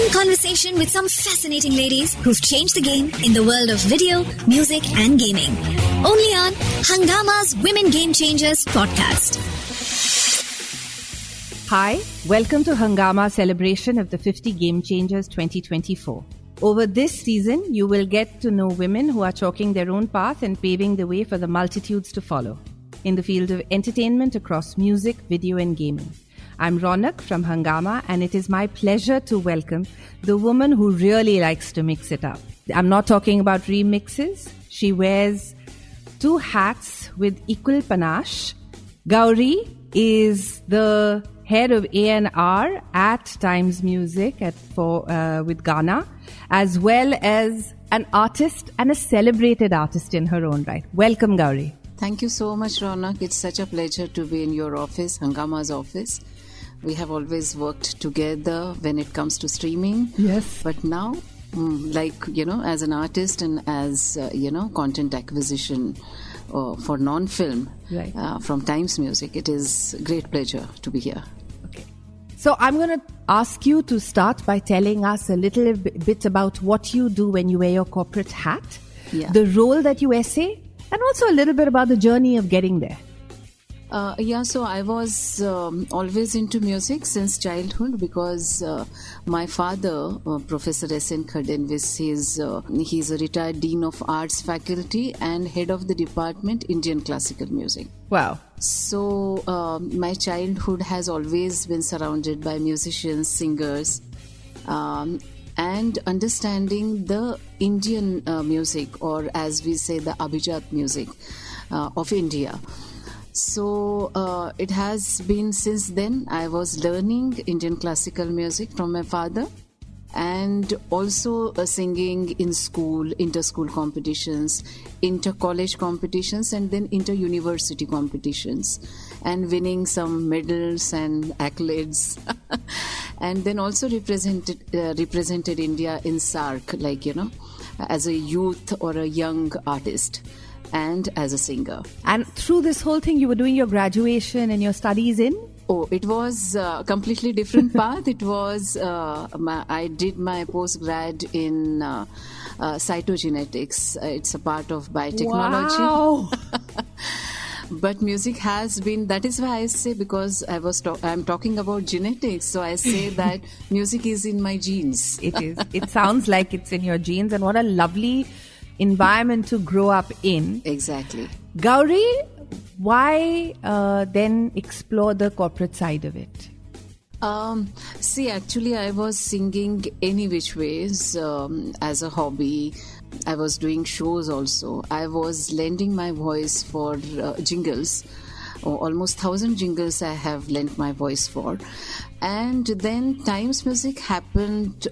In conversation with some fascinating ladies who've changed the game in the world of video, music, and gaming. Only on Hungama's Women Game Changers podcast. Hi, welcome to Hungama celebration of the 50 Game Changers 2024. Over this season, you will get to know women who are chalking their own path and paving the way for the multitudes to follow in the field of entertainment across music, video, and gaming. I'm Ronak from Hungama, and it is my pleasure to welcome the woman who really likes to mix it up. I'm not talking about remixes. She wears two hats with equal panache. Gauri is the head of A&R at Times Music with Ghana, as well as an artist and a celebrated artist in her own right. Welcome, Gauri. Thank you so much, Ronak. It's such a pleasure to be in your office, Hungama's office. We have always worked together when it comes to streaming. Yes. But now, as an artist and as, content acquisition for non-film from Times Music, it is a great pleasure to be here. Okay. So I'm going to ask you to start by telling us a little bit about what you do when you wear your corporate hat, the role that you essay, and also a little bit about the journey of getting there. So I was always into music since childhood because my father, Professor S.N. Khadenvis, he's a retired Dean of Arts faculty and head of the department Indian Classical Music. Wow. So my childhood has always been surrounded by musicians, singers, and understanding the Indian music, or as we say, the Abhijat music of India. So it has been since then I was learning Indian classical music from my father, and also singing in school, inter-school competitions, inter-college competitions, and then inter-university competitions, and winning some medals and accolades. And then also represented India in SAARC, as a youth or a young artist, and as a singer. And through this whole thing, you were doing your graduation and your studies in? Oh, it was a completely different path. It was, I did my postgrad in cytogenetics. It's a part of biotechnology. Wow. But music has been, that is why I say, because I'm talking about genetics, so I say that music is in my genes. It is. It sounds like it's in your genes, and what a lovely environment to grow up in. Exactly. Gauri, why then explore the corporate side of it? Actually I was singing any which ways as a hobby. I was doing shows also. I was lending my voice for jingles. Almost 1,000 jingles I have lent my voice for. And then Times Music happened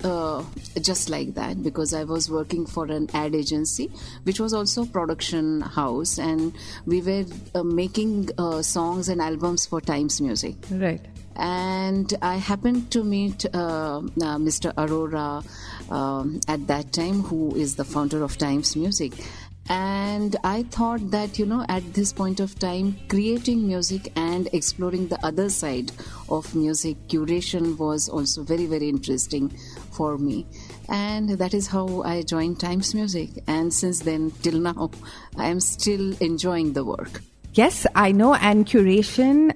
just like that, because I was working for an ad agency, which was also a production house, and we were making songs and albums for Times Music. Right. And I happened to meet Mr. Arora at that time, who is the founder of Times Music. And I thought that, at this point of time, creating music and exploring the other side of music, curation, was also very, very interesting for me. And that is how I joined Times Music. And since then, till now, I am still enjoying the work. Yes, I know. And curation,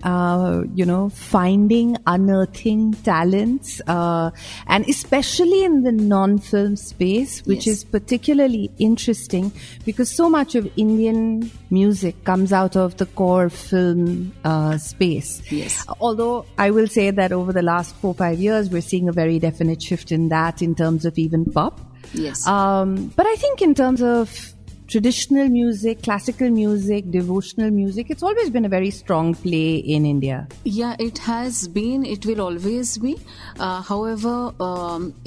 finding, unearthing talents, and especially in the non-film space, which is particularly interesting because so much of Indian music comes out of the core film space. Yes. Although I will say that over the last 4-5 years, we're seeing a very definite shift in that in terms of even pop. Yes. But I think in terms of traditional music, classical music, devotional music, it's always been a very strong play in India. Yeah, it has been. It will always be. However,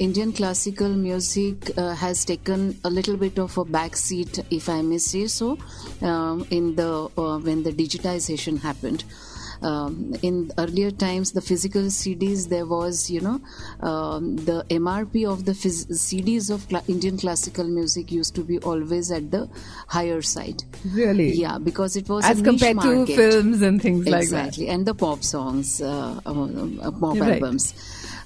Indian classical music has taken a little bit of a backseat, if I may say so, when the digitization happened. In earlier times, the physical CDs, there was, the MRP of the CDs of Indian classical music used to be always at the higher side. Really? Yeah, because it was as a compared niche market. To films and things like that. Exactly, and the pop songs, pop albums.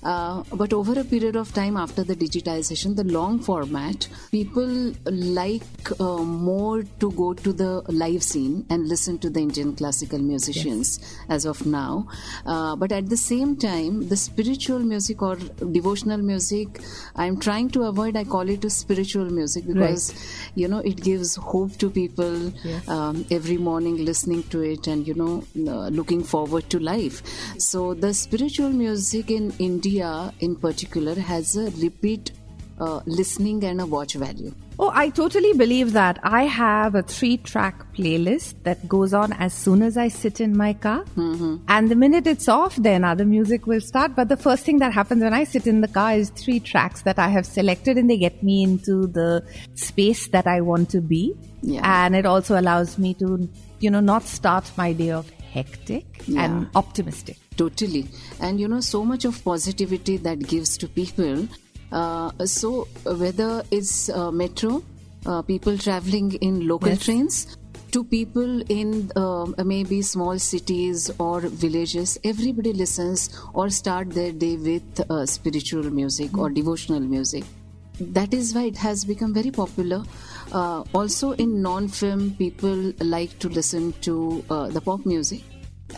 But over a period of time after the digitization, the long format, people like more to go to the live scene and listen to the Indian classical musicians as of now. But at the same time, the spiritual music or devotional music, I'm trying to avoid, I call it a spiritual music because, it gives hope to people every morning listening to it and, looking forward to life. So the spiritual music in India in particular has a repeat listening and a watch value. Oh, I totally believe that. I have a 3-track playlist that goes on as soon as I sit in my car. Mm-hmm. And the minute it's off, then other music will start. But the first thing that happens when I sit in the car is 3 tracks that I have selected, and they get me into the space that I want to be. Yeah. And it also allows me to, not start my day off hectic and optimistic. Totally. And, so much of positivity that gives to people. So whether it's metro, people traveling in local trains, to people in maybe small cities or villages, everybody listens or start their day with spiritual music or devotional music. That is why it has become very popular. Also in non-film, people like to listen to the pop music.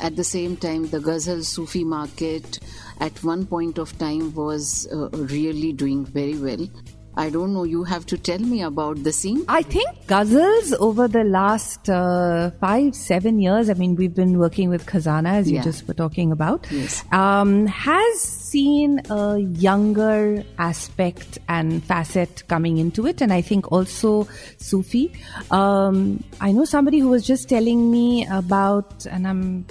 At the same time, the Ghazal Sufi market at one point of time was really doing very well. I don't know, you have to tell me about the scene. I think Ghazals over the last 5-7 years, we've been working with Khazana, as you just were talking about, has seen a younger aspect and facet coming into it. And I think also Sufi. I know somebody who was just telling me about, and I'm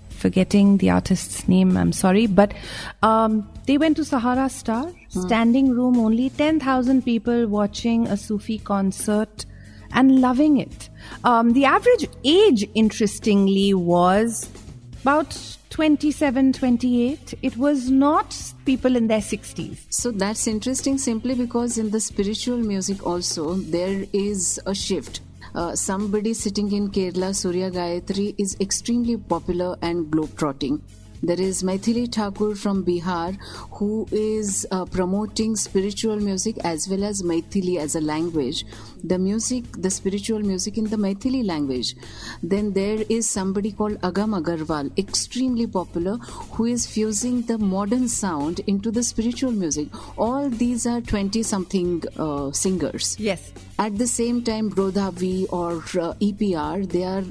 forgetting the artist's name, I'm sorry, but they went to Sahara Star, standing room only, 10,000 people watching a Sufi concert and loving it. The average age, interestingly, was about 27, 28. It was not people in their 60s. So that's interesting simply because in the spiritual music also, there is a shift. Somebody sitting in Kerala, Surya Gayatri, is extremely popular and globetrotting. There is Maithili Thakur from Bihar who is promoting spiritual music as well as Maithili as a language. The spiritual music in the Maithili language. Then there is somebody called Agam Agarwal, extremely popular, who is fusing the modern sound into the spiritual music. All these are 20-something singers. Yes. At the same time, Brodhavi or EPR, they are,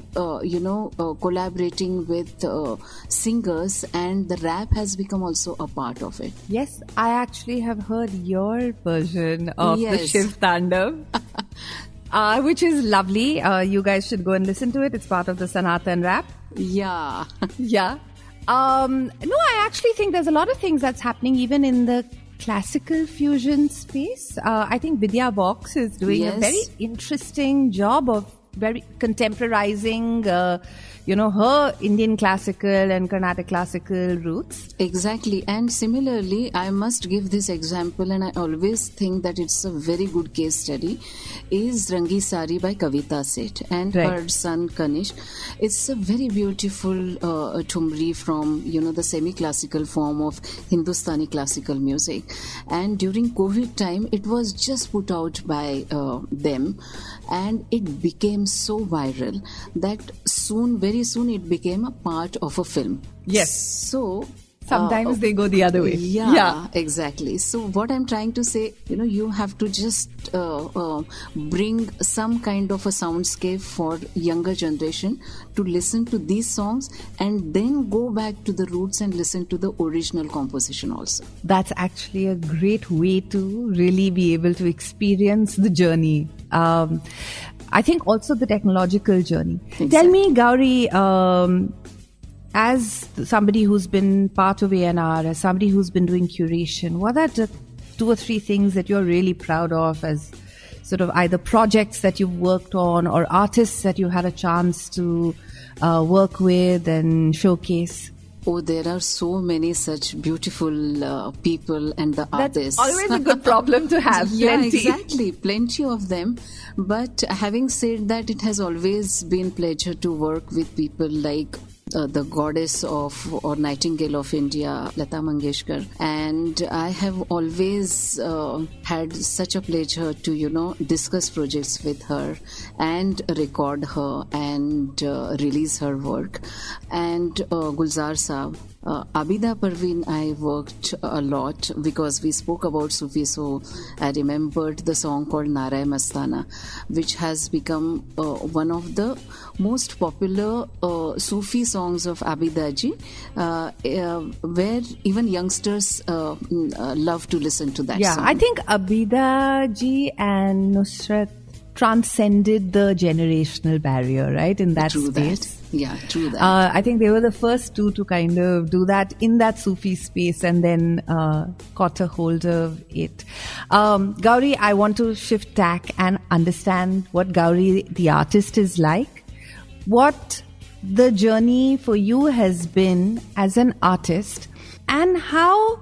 collaborating with singers, and the rap has become also a part of it. Yes, I actually have heard your version of the Shiv Tandav, which is lovely. You guys should go and listen to it. It's part of the Sanatan rap. Yeah. Yeah. No, I actually think there's a lot of things that's happening even in the classical fusion space. I think Vidya Vox is doing a very interesting job of very contemporizing, her Indian classical and Carnatic classical roots. Exactly. And similarly, I must give this example, and I always think that it's a very good case study, is Rangi Sari by Kavita Seth and her son Kanish. It's a very beautiful thumri from, the semi-classical form of Hindustani classical music. And during COVID time, it was just put out by them, and it became so viral that very soon it became a part of a film. Yes. So sometimes they go the other way. Yeah, exactly. So what I'm trying to say, you have to just bring some kind of a soundscape for younger generation to listen to these songs and then go back to the roots and listen to the original composition also. That's actually a great way to really be able to experience the journey. I think also the technological journey. Exactly. Tell me, Gauri, as somebody who's been part of A&R, as somebody who's been doing curation, what are the 2 or 3 things that you're really proud of as sort of either projects that you've worked on or artists that you had a chance to work with and showcase? Oh, there are so many such beautiful people and the artists. That's always a good problem to have. Yeah, plenty. Exactly. Plenty of them. But having said that, it has always been pleasure to work with people like the goddess of or Nightingale of India, Lata Mangeshkar, and I have always had such a pleasure to discuss projects with her and record her and release her work. And Gulzar Saab, Abida Parveen, I worked a lot because we spoke about Sufi, so I remembered the song called Narai Mastana, which has become one of the most popular Sufi songs of Abida ji, where even youngsters love to listen to that song. I think Abida ji and Nusrat transcended the generational barrier, right, in that True space. That. Yeah, true that. I think they were the first two to kind of do that in that Sufi space and then caught a hold of it. Gauri, I want to shift tack and understand what Gauri, the artist, is like. What the journey for you has been as an artist, and how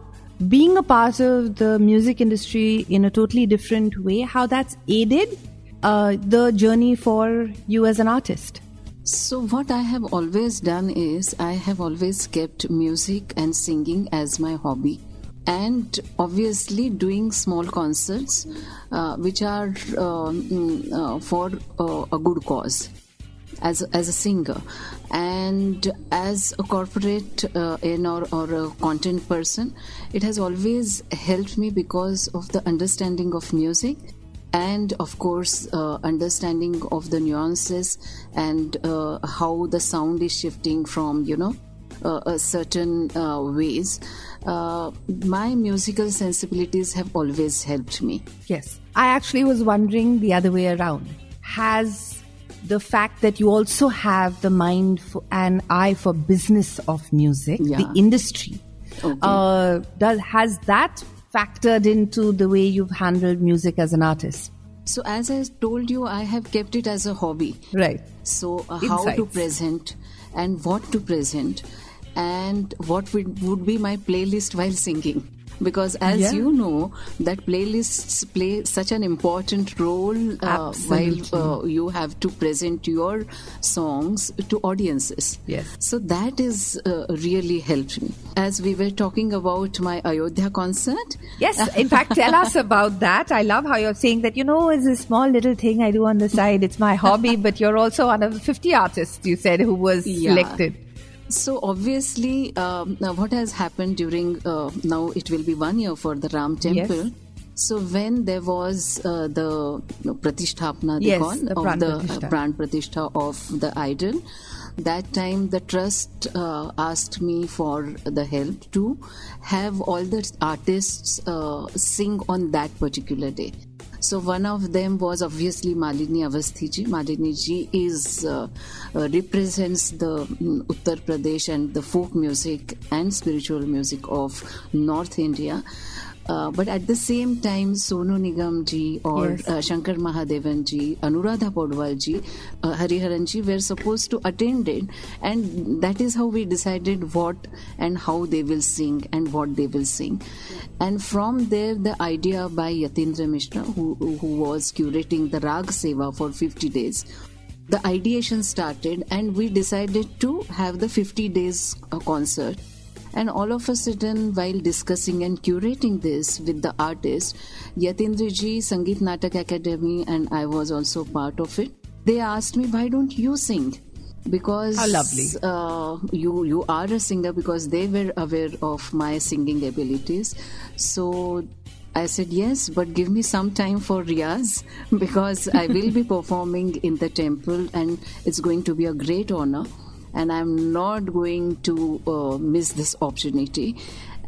being a part of the music industry in a totally different way, how that's aided the journey for you as an artist. So what I have always done is I have always kept music and singing as my hobby, and obviously doing small concerts which are for a good cause as a singer, and as a corporate or a content person. It has always helped me because of the understanding of music, and of course understanding of the nuances and how the sound is shifting from certain ways. My musical sensibilities have always helped me. Yes, I actually was wondering the other way around. Has the fact that you also have the mind and eye for business of music, the industry, has that factored into the way you've handled music as an artist? So as I told you, I have kept it as a hobby. Right. So how to present and what to present and what would be my playlist while singing. Because as you know, that playlists play such an important role while you have to present your songs to audiences. Yes. So that is really helped me. As we were talking about my Ayodhya concert. Yes, in fact, tell us about that. I love how you're saying that, it's a small little thing I do on the side. It's my hobby, but you're also one of the 50 artists, you said, who was selected. So obviously, what has happened during, now it will be 1 year for the Ram Temple. Yes. So when there was the Pratisthapana, of the Pran Pratishtha of the idol, that time the trust asked me for the help to have all the artists sing on that particular day. So one of them was obviously Malini Avasthi ji. Malini ji represents the Uttar Pradesh and the folk music and spiritual music of North India. But at the same time, Sonu Nigam ji or Shankar Mahadevan ji, Anuradha Podwal ji, Hariharan ji were supposed to attend it, and that is how we decided what and how they will sing and what they will sing. And from there, the idea by Yatindra Mishra, who was curating the Rag Seva for 50 days, the ideation started, and we decided to have the 50 days concert. And all of a sudden, while discussing and curating this with the artist, Yatindra ji, Sangeet Natak Academy, and I was also part of it, they asked me, why don't you sing? Because how lovely. You are a singer, because they were aware of my singing abilities. So I said, yes, but give me some time for Riyaz, because I will be performing in the temple and it's going to be a great honor. And I'm not going to miss this opportunity.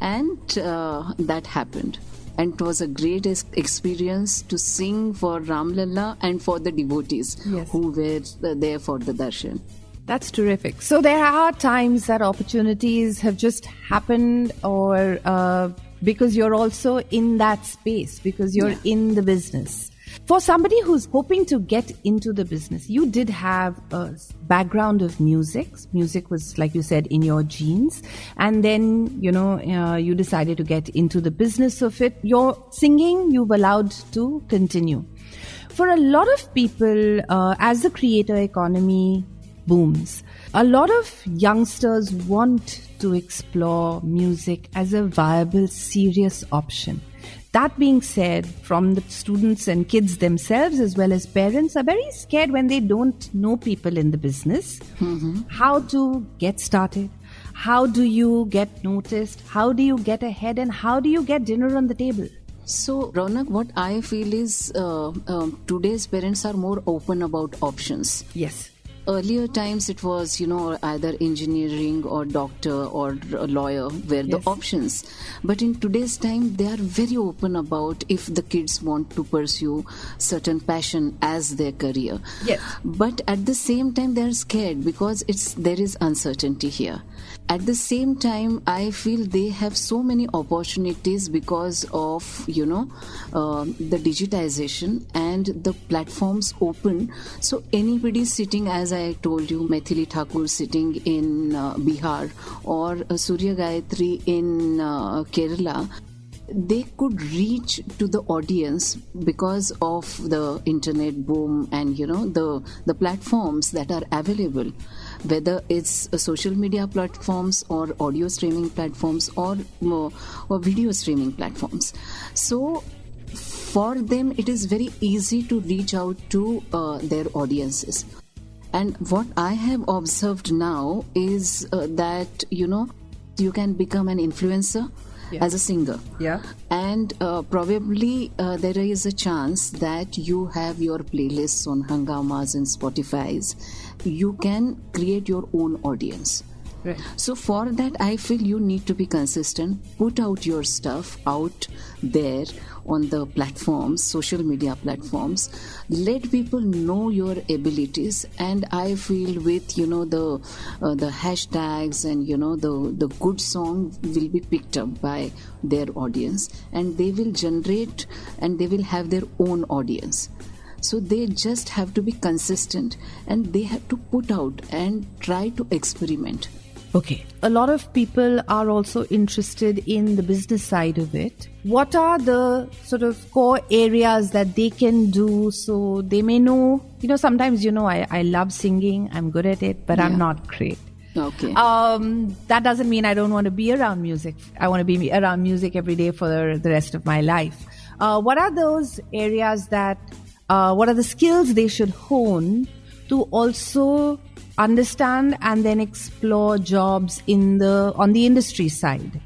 And that happened. And it was a great experience to sing for Ramlalla and for the devotees who were there for the darshan. That's terrific. So there are times that opportunities have just happened, or because you're also in that space, because you're in the business. For somebody who's hoping to get into the business, you did have a background of music. Music was, like you said, in your genes. And then, you decided to get into the business of it. Your singing, you've allowed to continue. For a lot of people, as the creator economy booms. A lot of youngsters want to explore music as a viable, serious option. That being said, from the students and kids themselves as well as parents are very scared when they don't know people in the business. How to get started, how do you get noticed, how do you get ahead, and how do you get dinner on the table? So, Ronak, what I feel is today's parents are more open about options. Yes. Earlier times it was, either engineering or doctor or a lawyer were the options. But in today's time, they are very open about if the kids want to pursue certain passion as their career. Yes. But at the same time, they are scared because there is uncertainty here. At the same time, I feel they have so many opportunities because of, the digitization and the platforms open. So anybody sitting, as I told you, Maithili Thakur sitting in Bihar or Surya Gayatri in Kerala, they could reach to the audience because of the internet boom and the platforms that are available, whether it's social media platforms or audio streaming platforms or video streaming platforms. So for them it is very easy to reach out to their audiences. And what I have observed now is that you can become an influencer as a singer. Yeah. And probably there is a chance that you have your playlists on Hangamas and Spotify's. You can create your own audience. Right. So for that, I feel you need to be consistent. Put out your stuff out there on the platforms, social media platforms. Let people know your abilities. And I feel with the hashtags and the good song will be picked up by their audience, and they will generate and they will have their own audience. So they just have to be consistent and they have to put out and try to experiment. Okay. A lot of people are also interested in the business side of it. What are the sort of core areas that they can do so they may know? Sometimes, I love singing, I'm good at it, but I'm not great. Okay. That doesn't mean I don't want to be around music. I want to be around music every day for the rest of my life. What are those areas what are the skills they should hone to also understand and then explore jobs on the industry side?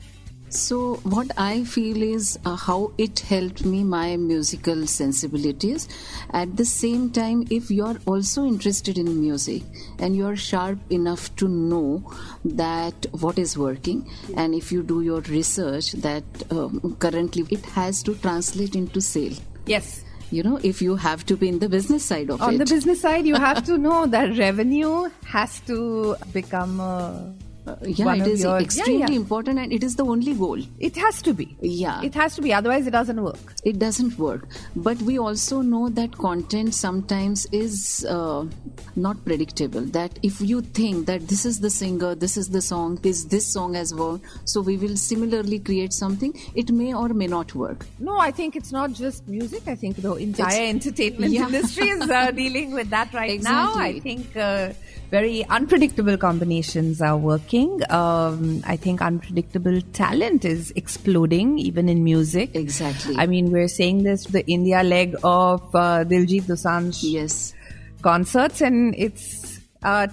So what I feel is how it helped me, my musical sensibilities. At the same time, if you're also interested in music and you're sharp enough to know that what is working, and if you do your research that currently it has to translate into sale. Yes. If you have to be in the business side of it. On the business side, you have to know that revenue has to become it is extremely important, and it is the only goal. It has to be. Yeah. It has to be. Otherwise, it doesn't work. It doesn't work. But we also know that content sometimes is not predictable. That if you think that this is the singer, this is the song, this song has worked, so we will similarly create something, it may or may not work. No, I think it's not just music. I think the entire entertainment industry is dealing with that now. I think very unpredictable combinations are working. I think unpredictable talent is exploding, even in music. Exactly. I mean, we're saying this to the India leg of Diljit Dosanjh concerts, and it's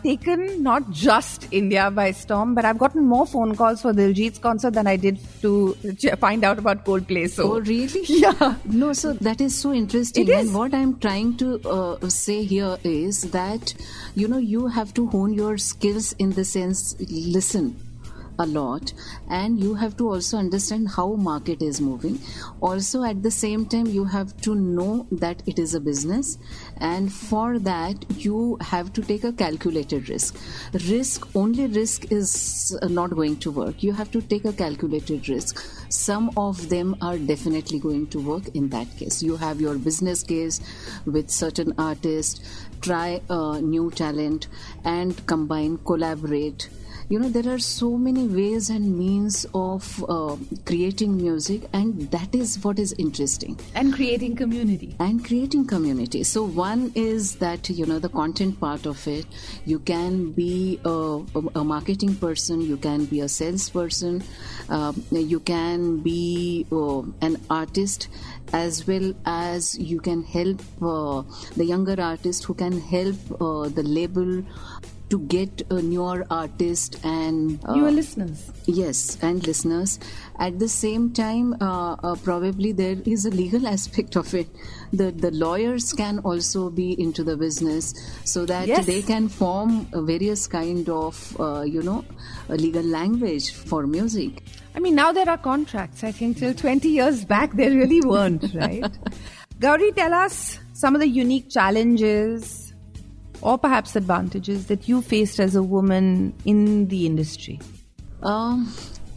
taken not just India by storm, but I've gotten more phone calls for Diljit's concert than I did to find out about Coldplay. So. Oh, really? Yeah. No, so that is so interesting. It is. And what I'm trying to say here is that, you have to hone your skills in the sense, listen a lot, and you have to also understand how market is moving. Also, at the same time, you have to know that it is a business, and for that you have to take a calculated risk. Only risk is not going to work. You have to take a calculated risk. Some of them are definitely going to work. In that case, you have your business case with certain artists, try new talent and collaborate. there are so many ways and means of creating music, and that is what is interesting. And creating community. So one is that, the content part of it. You can be a marketing person, you can be a salesperson, you can be an artist, as well as you can help the younger artist, who can help the label to get a newer artist and newer listeners. Yes, and listeners. At the same time, probably there is a legal aspect of it. The lawyers can also be into the business, so that they can form various kind of a legal language for music. I mean, now there are contracts. I think till 20 years back there really weren't, right? Gauri, tell us some of the unique challenges or perhaps advantages that you faced as a woman in the industry.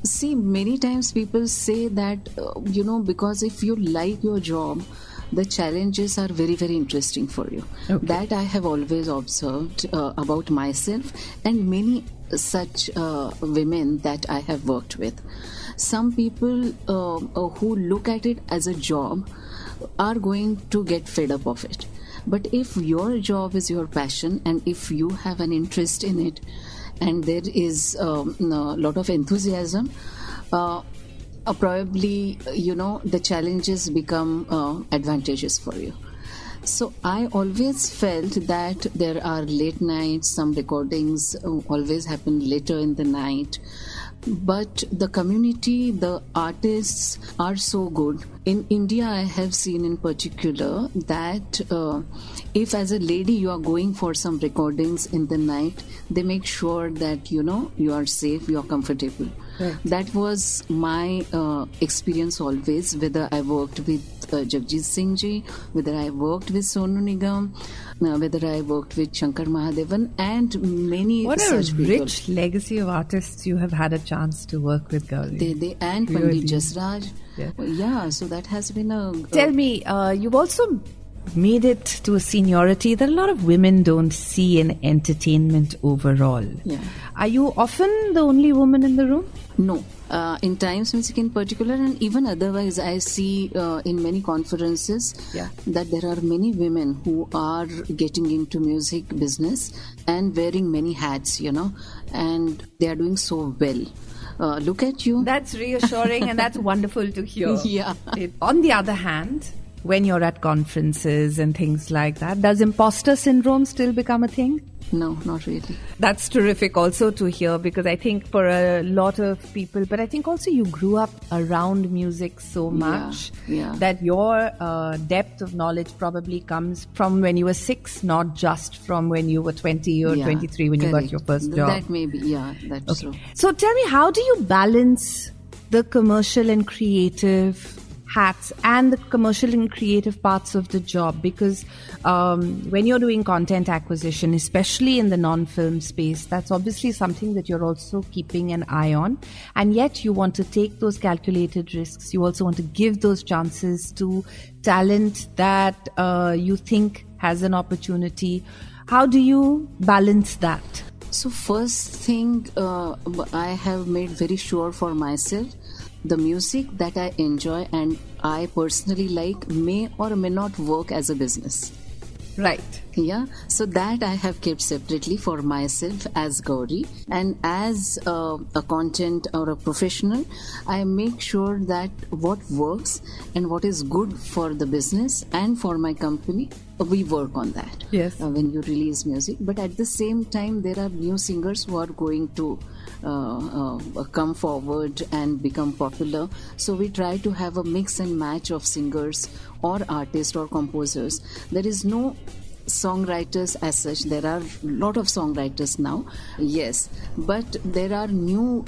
See, many times people say that, because if you like your job, the challenges are very, very interesting for you. Okay. That I have always observed about myself and many such women that I have worked with. Some people who look at it as a job are going to get fed up of it. But if your job is your passion, and if you have an interest in it, and there is a lot of enthusiasm, probably, the challenges become advantages for you. So I always felt that there are late nights, some recordings always happen later in the night. But the community, the artists are so good. In India, I have seen in particular that if as a lady you are going for some recordings in the night, they make sure that, you are safe, you are comfortable. Right. That was my experience always, whether I worked with Jagjit Singh ji, whether I worked with Sonu Nigam, whether I worked with Shankar Mahadevan, and many such people. What a rich legacy of artists you have had a chance to work with, Gauri. They and Pandit Jasraj. Yeah, so that has been a... Tell me, you've also made it to a seniority that a lot of women don't see in entertainment overall. Yeah. Are you often the only woman in the room? No. In Times Music in particular, and even otherwise, I see in many conferences that there are many women who are getting into music business and wearing many hats, and they are doing so well. Look at you. That's reassuring and that's wonderful to hear. Yeah. On the other hand, when you're at conferences and things like that, does imposter syndrome still become a thing? No, not really. That's terrific also to hear, because I think for a lot of people, but I think also you grew up around music so much that your depth of knowledge probably comes from when you were 6, not just from when you were 20 or 23 when you got your first job. That may be, that's true. So tell me, how do you balance the commercial and creative hats and the commercial and creative parts of the job? Because when you're doing content acquisition, especially in the non-film space, that's obviously something that you're also keeping an eye on, and yet you want to take those calculated risks. You also want to give those chances to talent that you think has an opportunity. How do you balance that? So first thing, I have made very sure for myself, the music that I enjoy and I personally like may or may not work as a business. Right. Yeah. So that I have kept separately for myself as Gauri. And as a content or a professional, I make sure that what works and what is good for the business and for my company, we work on that. Yes. When you release music. But at the same time, there are new singers who are going to come forward and become popular. So we try to have a mix and match of singers or artists or composers. There is no songwriters as such. There are a lot of songwriters now, yes, but there are new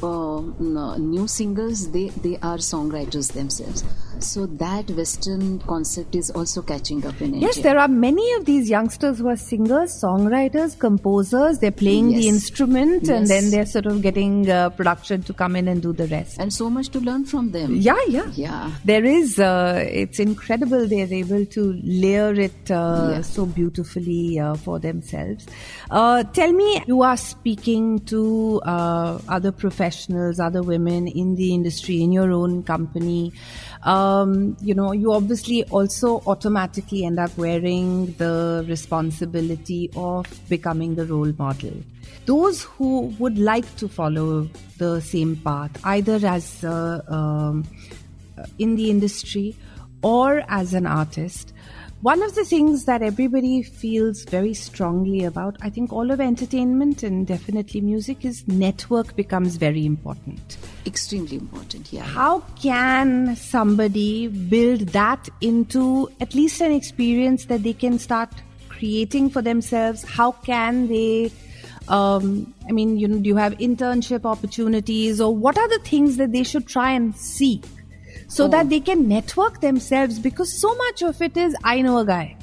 singers. They are songwriters themselves. So that Western concept is also catching up in India. Yes, there are many of these youngsters who are singers, songwriters, composers. They're playing the instrument and then they're sort of getting production to come in and do the rest. And so much to learn from them. Yeah. There is, it's incredible they're able to layer it so beautifully. beautifully for themselves. Tell me, you are speaking to other professionals, other women in the industry, in your own company. You obviously also automatically end up wearing the responsibility of becoming the role model. Those who would like to follow the same path, either as in the industry or as an artist, one of the things that everybody feels very strongly about, I think all of entertainment and definitely music, is network becomes very important. Extremely important, yeah. How can somebody build that into at least an experience that they can start creating for themselves? How can they, do you have internship opportunities, or what are the things that they should try and seek so that they can network themselves? Because so much of it is, I know a guy.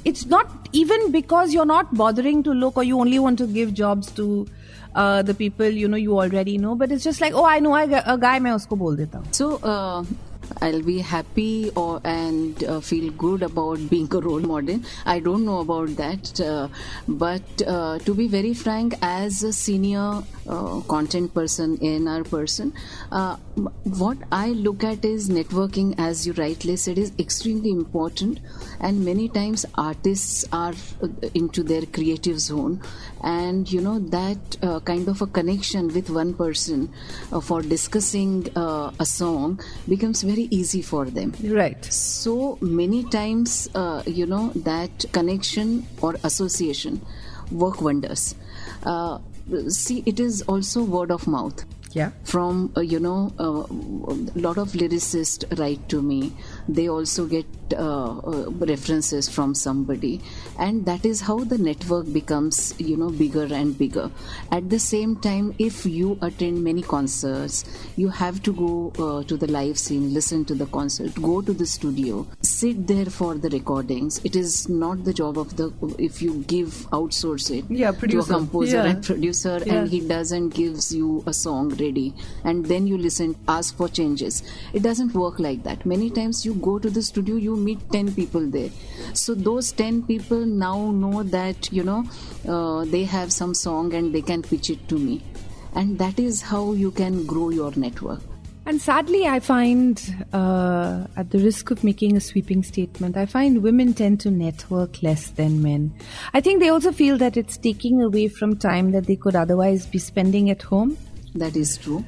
It's not even because you're not bothering to look, or you only want to give jobs to the people you already know, but it's just like, I know a guy, main usko bol deta hu. So I'll be happy and feel good about being a role model. I don't know about that, but to be very frank, as a senior content person, A&R person, what I look at is networking, as you rightly said, is extremely important. And many times artists are into their creative zone, and that kind of a connection with one person for discussing a song becomes very easy for them. Right. So many times, that connection or association work wonders. See, it is also word of mouth. Yeah. From, a lot of lyricists write to me. They also get references from somebody. And that is how the network becomes, bigger and bigger. At the same time, if you attend many concerts, you have to go to the live scene, listen to the concert, go to the studio, sit there for the recordings. It is not the job of if you outsource it to a composer and producer, and he doesn't gives you a song ready, and then you listen, ask for changes. It doesn't work like that. Many times you go to the studio, you meet 10 people there. So those 10 people now know that, they have some song and they can pitch it to me. And that is how you can grow your network. And sadly, I find, at the risk of making a sweeping statement, I find women tend to network less than men. I think they also feel that it's taking away from time that they could otherwise be spending at home. That is true.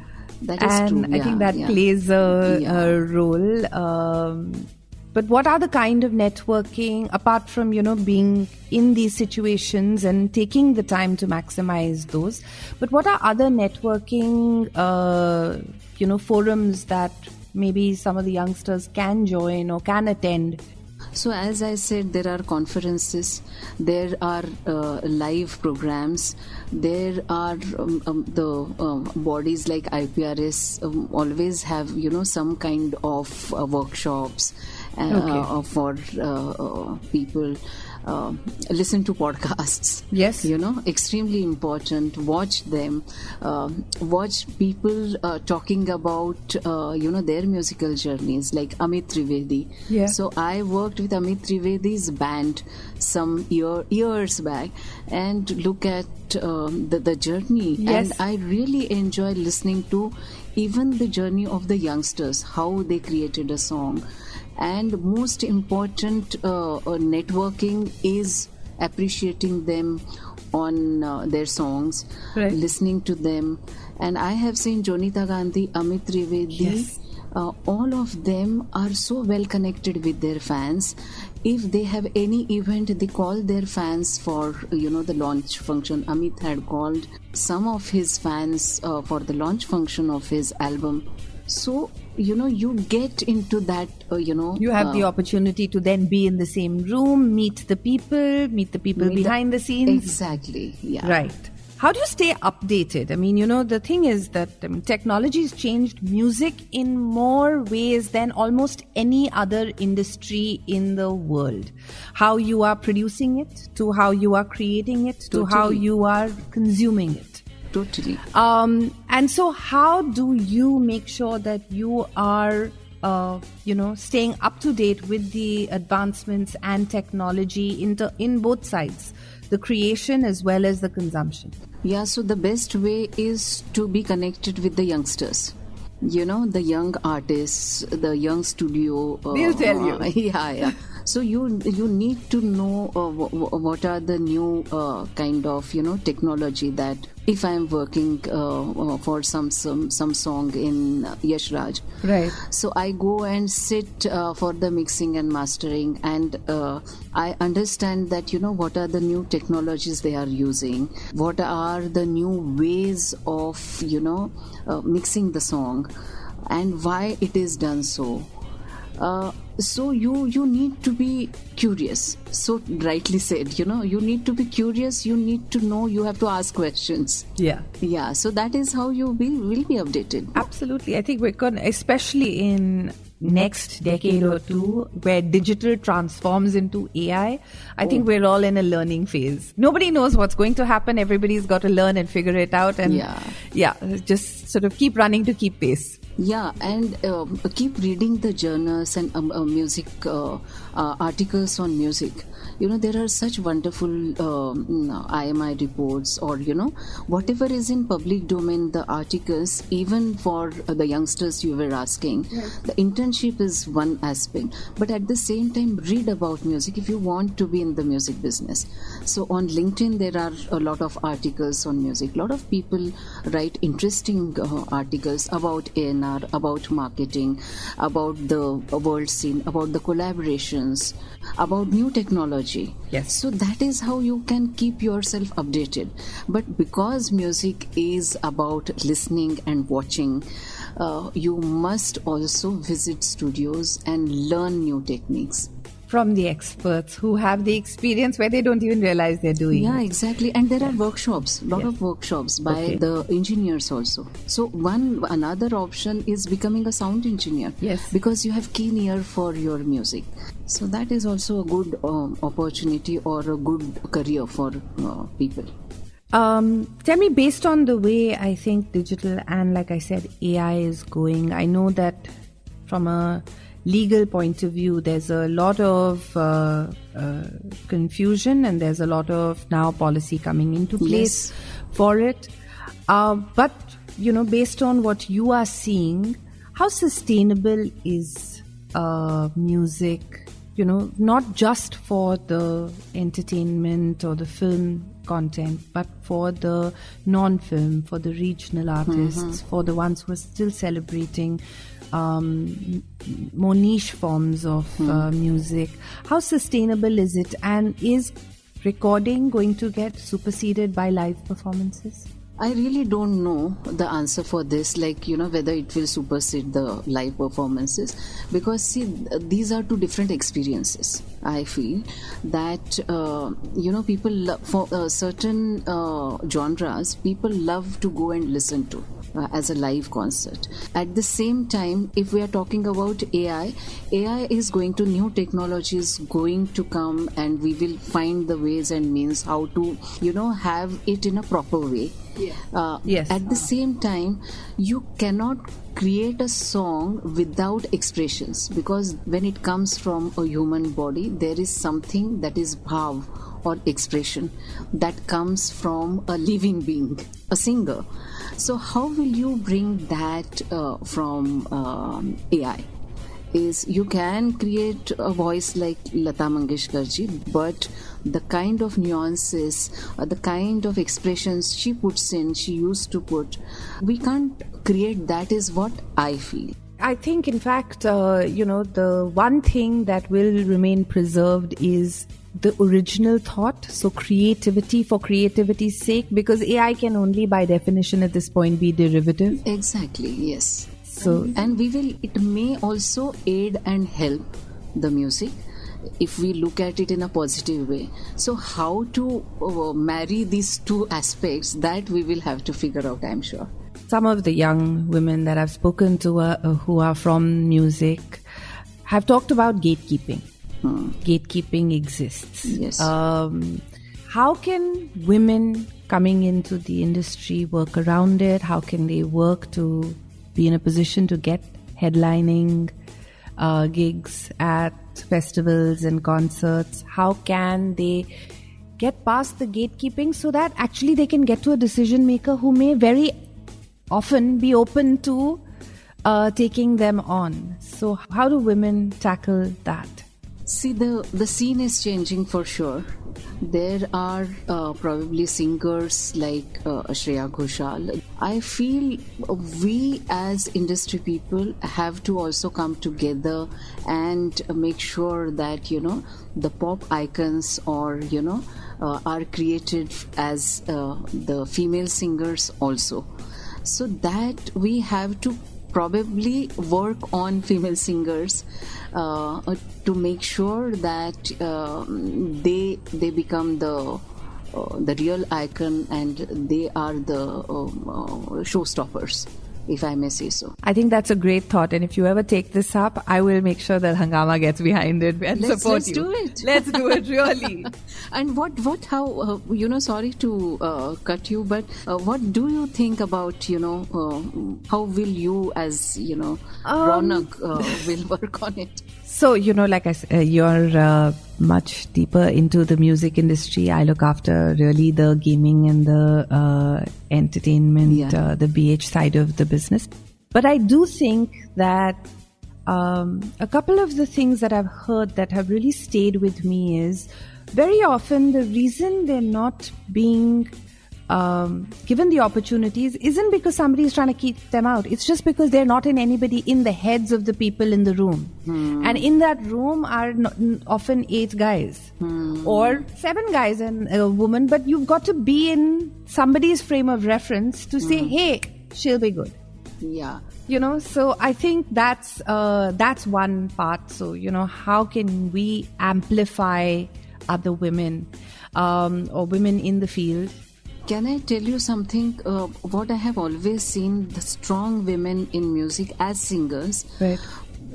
And I think that plays a role. But what are the kind of networking, apart from, being in these situations and taking the time to maximize those, but what are other networking, forums that maybe some of the youngsters can join or can attend? So as I said, there are conferences, there are live programs, there are the bodies like IPRS always have, some kind of workshops for people. Listen to podcasts. Yes. Extremely important. Watch them. Watch people talking about, their musical journeys, like Amit Trivedi. Yeah. So I worked with Amit Trivedi's band some years back, and look at the journey. Yes. And I really enjoy listening to even the journey of the youngsters, how they created a song. And most important, networking is appreciating them on their songs, right, listening to them. And I have seen Jonita Gandhi, Amit Trivedi, yes, all of them are so well connected with their fans. If they have any event, they call their fans for, the launch function. Amit had called some of his fans for the launch function of his album. So, you get into that, You have the opportunity to then be in the same room, meet the people behind the scenes. Exactly, yeah. Right. How do you stay updated? The thing is that technology has changed music in more ways than almost any other industry in the world. How you are producing it, to how you are creating it, to how you are consuming it. Totally. And so how do you make sure that you are staying up to date with the advancements and technology in both sides, the creation as well as the consumption? Yeah, so the best way is to be connected with the youngsters. The young artists, the young studio. They'll tell you. Yeah. So you need to know what are the new kind of technology that if I am working for some song in Yash Raj, right? So I go and sit for the mixing and mastering, and I understand that what are the new technologies they are using, what are the new ways of mixing the song, and why it is done so. So you need to be curious. So rightly said, you need to be curious. You need to know. You have to ask questions. Yeah. So that is how you will be updated. Absolutely. I think we're going, especially in next decade or two, where digital transforms into AI. I think we're all in a learning phase. Nobody knows what's going to happen. Everybody's got to learn and figure it out. And just sort of keep running to keep pace. Yeah, and keep reading the journals and music articles on music. There are such wonderful IMI reports, or whatever is in public domain, the articles, even for the youngsters you were asking. Yes. The internship is one aspect, but at the same time, read about music if you want to be in the music business. So on LinkedIn, there are a lot of articles on music. A lot of people write interesting articles about A&R, about marketing, about the world scene, about the collaborations, about new technology. Yes. So that is how you can keep yourself updated. But because music is about listening and watching, you must also visit studios and learn new techniques. From the experts who have the experience where they don't even realize they're doing it. Yeah, exactly. And there are workshops, lot of workshops by the engineers also. So another option is becoming a sound engineer. Yes. Because you have keen ear for your music. So that is also a good opportunity or a good career for people. Tell me, based on the way I think digital and, like I said, AI is going, I know that from a legal point of view, there's a lot of confusion, and there's a lot of now policy coming into place for it. But, based on what you are seeing, how sustainable is music, not just for the entertainment or the film content, but for the non-film, for the regional artists, for the ones who are still celebrating more niche forms of music. How sustainable is it, and is recording going to get superseded by live performances? I really don't know the answer for this, whether it will supersede the live performances, because see, these are two different experiences. I feel that people for certain genres, people love to go and listen to as a live concert. At the same time, if we are talking about AI is going to, new technologies going to come, and we will find the ways and means how to have it in a proper way. Yes. At the same time, you cannot create a song without expressions, because when it comes from a human body, there is something that is bhav or expression that comes from a living being, a singer. So how will you bring that from AI? Is you can create a voice like Lata Mangeshkar ji, but the kind of nuances, the kind of expressions she puts in, she used to put, we can't create that, is what I feel. I think, in fact, the one thing that will remain preserved is the original thought. So creativity for creativity's sake, because AI can only by definition at this point be derivative. Exactly, yes. So, and it may also aid and help the music if we look at it in a positive way. So how to marry these two aspects, that we will have to figure out, I'm sure. Some of the young women that I've spoken to who are from music have talked about gatekeeping. Gatekeeping exists. Yes. How can women coming into the industry work around it? How can they work to be in a position to get headlining gigs at festivals and concerts? How can they get past the gatekeeping so that actually they can get to a decision maker who may very often be open to taking them on? So how do women tackle that? See, the scene is changing for sure. There are probably singers like Shreya Ghoshal. I feel we as industry people have to also come together and make sure that, the pop icons or, are created as the female singers also. So that we have to probably work on female singers to make sure that they become the real icon and they are the showstoppers, if I may say so. I think that's a great thought, and if you ever take this up, I will make sure that Hungama gets behind it and support you. Let's do it. Let's do it, really. And how, sorry to cut you, but what do you think about, how will you as, Ronak will work on it? So, like I said, you're much deeper into the music industry. I look after really the gaming and the entertainment, the BH side of the business. But I do think that a couple of the things that I've heard that have really stayed with me is very often the reason they're not being given the opportunities isn't because somebody is trying to keep them out. It's just because they're not in the heads of the people in the room. And in that room are often 8 guys or 7 guys and a woman, but you've got to be in somebody's frame of reference to say, hey, she'll be good. Yeah. So I think that's one part. So, how can we amplify other women or women in the field? Can I tell you something? What I have always seen, the strong women in music as singers, right.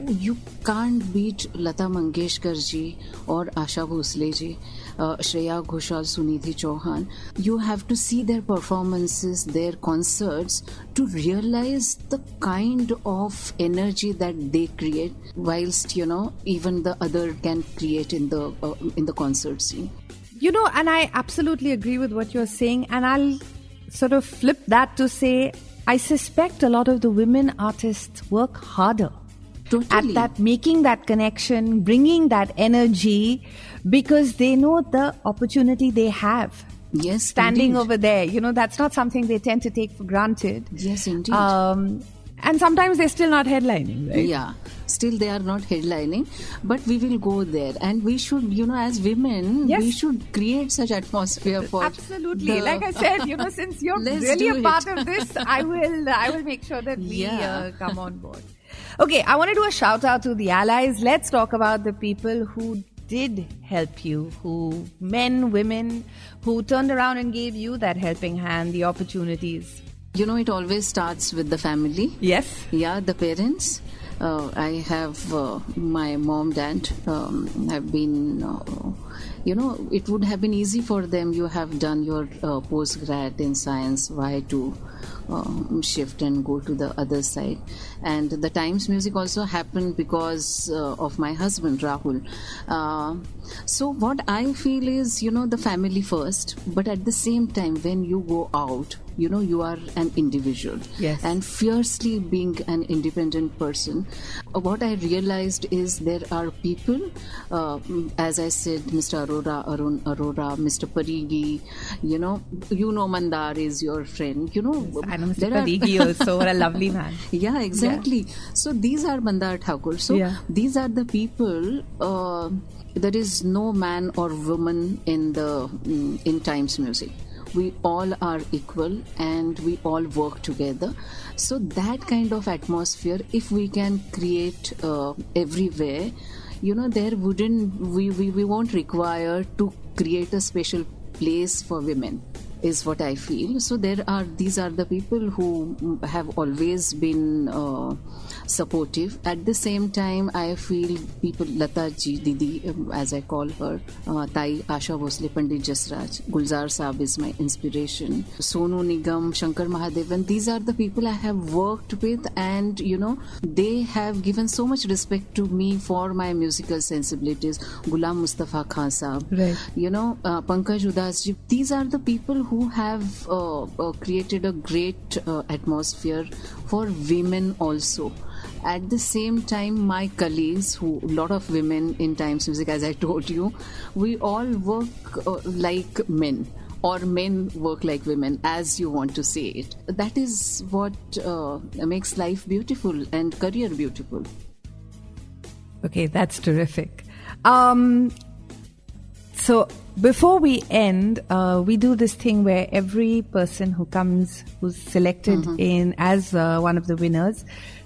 You can't beat Lata Mangeshkar ji or Asha Bhosle ji, Shreya Ghoshal, Sunidhi Chauhan. You have to see their performances, their concerts to realize the kind of energy that they create, whilst even the other can create in the concert scene. And I absolutely agree with what you're saying. And I'll sort of flip that to say, I suspect a lot of the women artists work harder totally at that, making that connection, bringing that energy, because they know the opportunity they have. Yes, standing indeed. over there. That's not something they tend to take for granted. Yes, indeed. And sometimes they're still not headlining, right? Yeah, still they are not headlining, but we will go there. And we should, as women, Yes. we should create such atmosphere for... Absolutely. Like I said, since you're really a part of this, I will make sure that we come on board. Okay, I want to do a shout out to the allies. Let's talk about the people who did help you, men, women, who turned around and gave you that helping hand, the opportunities. It always starts with the family. Yes. Yeah, the parents. I have my mom, dad have been, it would have been easy for them. You have done your post-grad in science. Why to shift and go to the other side? And the Times Music also happened because of my husband, Rahul. So what I feel is, the family first, but at the same time, when you go out, you are an individual. Yes. And fiercely being an independent person, what I realized is there are people, as I said, Mr. Arun Arora, Mr. Parigi, Mandar is your friend, I know Mr. Parigi also, what a lovely man. Yeah, exactly. Yeah. So these are Mandar Thakur. So these are the people, there is no man or woman in Times Music. We all are equal and we all work together. So that kind of atmosphere, if we can create everywhere, there wouldn't, we won't require to create a special place for women. is what I feel. So these are the people who have always been supportive. At the same time, I feel people, Lata ji, Didi, as I call her, Tai, Asha Bhosle, Pandit Jasraj, Gulzar Saab is my inspiration, Sonu Nigam, Shankar Mahadevan, these are the people I have worked with, and they have given so much respect to me for my musical sensibilities. Ghulam Mustafa Khan Saab, right. Pankaj Udas ji, these are the people who have created a great atmosphere for women also. At the same time, my colleagues, a lot of women in Times Music, as I told you, we all work like men, or men work like women, as you want to say it. That is what makes life beautiful and career beautiful. Okay, that's terrific. So before we end, we do this thing where every person who's selected in as one of the winners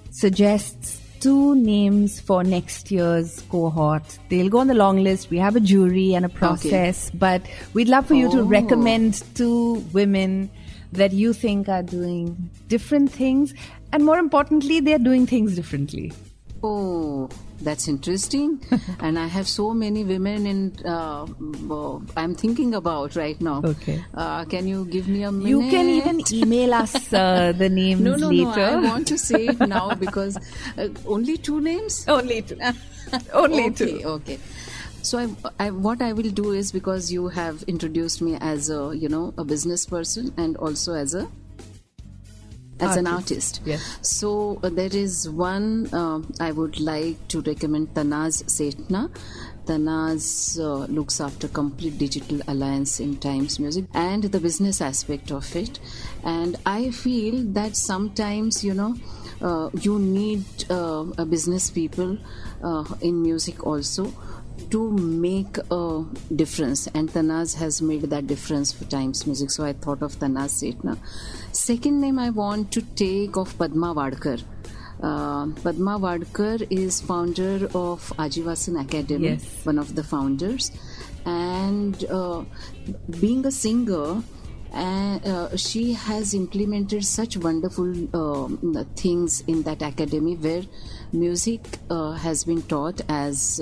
suggests 2 names for next year's cohort. They'll go on the long list. We have a jury and a process, but we'd love for you to recommend 2 women that you think are doing different things, and more importantly, they're doing things differently. Oh, that's interesting. And I have so many women I'm thinking about right now. Okay. Can you give me a minute? You can even email us the names later. No, I want to say it now because only 2 names? Only 2. Only 2. Okay. So what I will do is, because you have introduced me as a business person and also as an artist. Yes. So there is one I would like to recommend, Tanaz Setna. Tanaz looks after complete digital alliance in Times Music and the business aspect of it. And I feel that sometimes, you need a business people in music also to make a difference, and Tanaz has made that difference for Times Music, so I thought of Tanaz Setna. Second name I want to take of Padma Wadkar. Padma Wadkar is founder of Ajivasan Academy, yes. One of the founders, and being a singer, she has implemented such wonderful things in that academy, where music has been taught as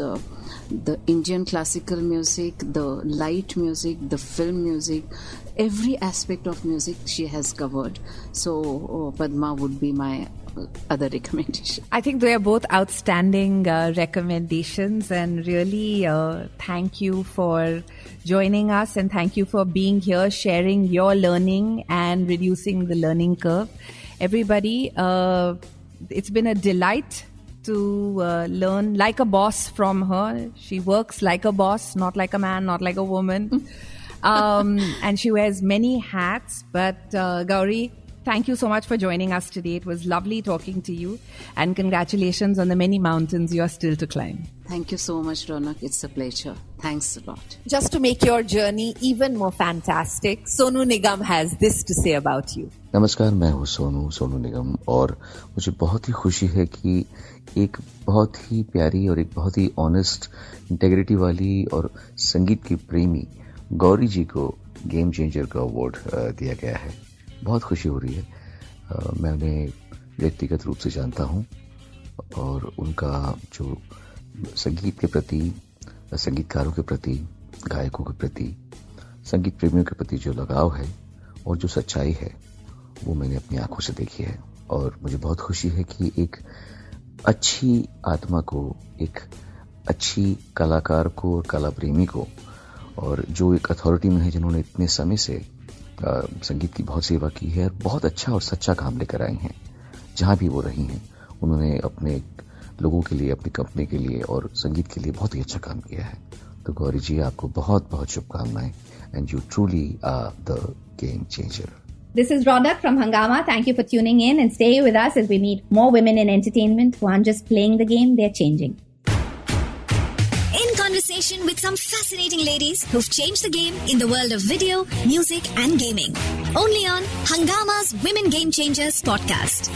the Indian classical music, the light music, the film music, every aspect of music she has covered. So Padma would be my other recommendation. I think they are both outstanding recommendations, and really thank you for joining us, and thank you for being here, sharing your learning and reducing the learning curve. Everybody, it's been a delight to learn like a boss from her. She works like a boss, not like a man, not like a woman. And she wears many hats. But Gauri, thank you so much for joining us today. It was lovely talking to you, and congratulations on the many mountains you are still to climb. Thank you so much, Ronak. It's a pleasure. Thanks a lot. Just to make your journey even more fantastic, Sonu Nigam has this to say about you. नमस्कार, मैं हूँ सोनू निगम, और मुझे बहुत ही खुशी है कि एक बहुत ही प्यारी और एक बहुत ही ऑनेस्ट, इंटेग्रिटी वाली और संगीत की प्रेमी गौरी जी को गेम चेंजर का अवार्ड दिया गया है। बहुत खुशी हो रही है। मैं उन्हें व्यक्तिगत रूप से जानता हूँ, और उनका जो संगीत के प्रति, संगीतकारों के प्रति, गायकों के प्रति, संगीत प्रेमियों के प्रति जो लगाव है और जो सच्चाई है, वो मैंने अपनी आंखों से देखी है। और मुझे बहुत खुशी है कि एक अच्छी आत्मा को, एक अच्छी कलाकार को और कला प्रेमी को, और जो एक अथॉरिटी में है, जिन्होंने इतने समय से संगीत की बहुत सेवा की है और बहुत अच्छा और सच्चा काम लेकर आई हैं। जहां भी वो रही हैं, उन्होंने अपने लोगों के लिए, अपनी कंपनी के लिए और संगीत के लिए बहुत ही अच्छा काम किया है। तो गौरी जी, आपको बहुत बहुत शुभकामनाएं, and you truly are the game changer. This is Ronak from Hangama. Thank you for tuning in, and stay with us as we meet more women in entertainment who aren't just playing the game, they're changing. In conversation with some fascinating ladies who've changed the game in the world of video, music and gaming. Only on Hangama's Women Game Changers podcast.